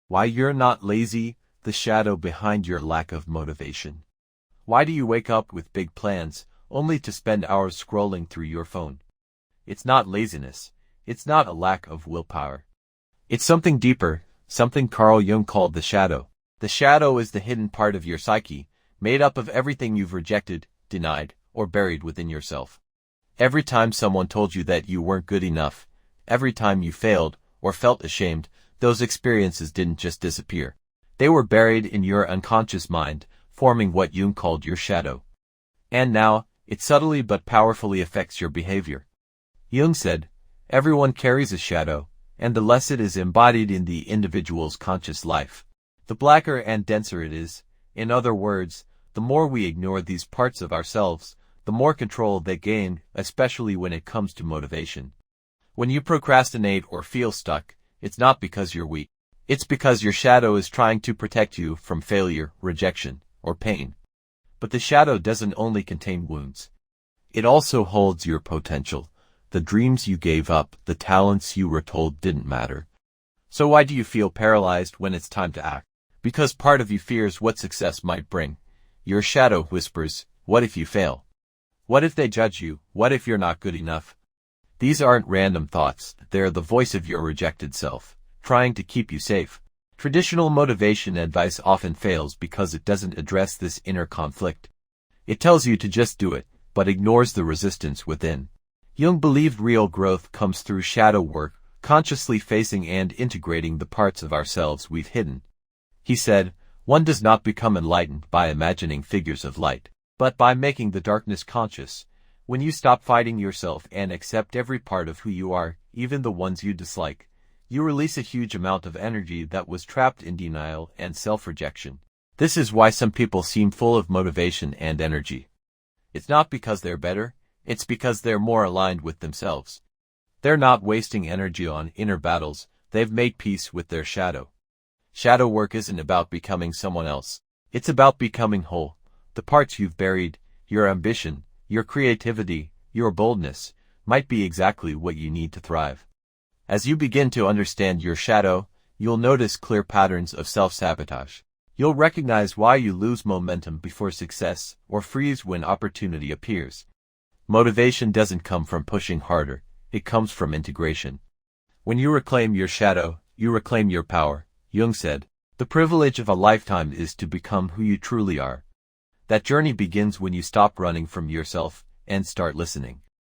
Why you're not lazy, the shadow behind your lack of motivation. Why do you wake up with big plans, only to spend hours scrolling through your phone? It's not laziness. It's not a lack of willpower. It's something deeper, something Carl Jung called the shadow. The shadow is the hidden part of your psyche, made up of everything you've rejected, denied, or buried within yourself. Every time someone told you that you weren't good enough, every time you failed or felt ashamed, those experiences didn't just disappear. They were buried in your unconscious mind, forming what Jung called your shadow. And now, it subtly but powerfully affects your behavior. Jung said, everyone carries a shadow, and the less it is embodied in the individual's conscious life, the blacker and denser it is. In other words, the more we ignore these parts of ourselves, the more control they gain, especially when it comes to motivation. When you procrastinate or feel stuck, it's not because you're weak. It's because your shadow is trying to protect you from failure, rejection, or pain. But the shadow doesn't only contain wounds. It also holds your potential, the dreams you gave up, the talents you were told didn't matter. So why do you feel paralyzed when it's time to act? Because part of you fears what success might bring. Your shadow whispers, what if you fail? What if they judge you? What if you're not good enough? These aren't random thoughts, they're the voice of your rejected self, trying to keep you safe. Traditional motivation advice often fails because it doesn't address this inner conflict. It tells you to just do it, but ignores the resistance within. Jung believed real growth comes through shadow work, consciously facing and integrating the parts of ourselves we've hidden. He said, one does not become enlightened by imagining figures of light, but by making the darkness conscious. When you stop fighting yourself and accept every part of who you are, even the ones you dislike, you release a huge amount of energy that was trapped in denial and self-rejection. This is why some people seem full of motivation and energy. It's not because they're better, it's because they're more aligned with themselves. They're not wasting energy on inner battles, they've made peace with their shadow. Shadow work isn't about becoming someone else. It's about becoming whole. The parts you've buried, your ambition, your creativity, your boldness, might be exactly what you need to thrive. As you begin to understand your shadow, you'll notice clear patterns of self-sabotage. You'll recognize why you lose momentum before success or freeze when opportunity appears. Motivation doesn't come from pushing harder, it comes from integration. When you reclaim your shadow, you reclaim your power. Jung said, the privilege of a lifetime is to become who you truly are. That journey begins when you stop running from yourself and start listening.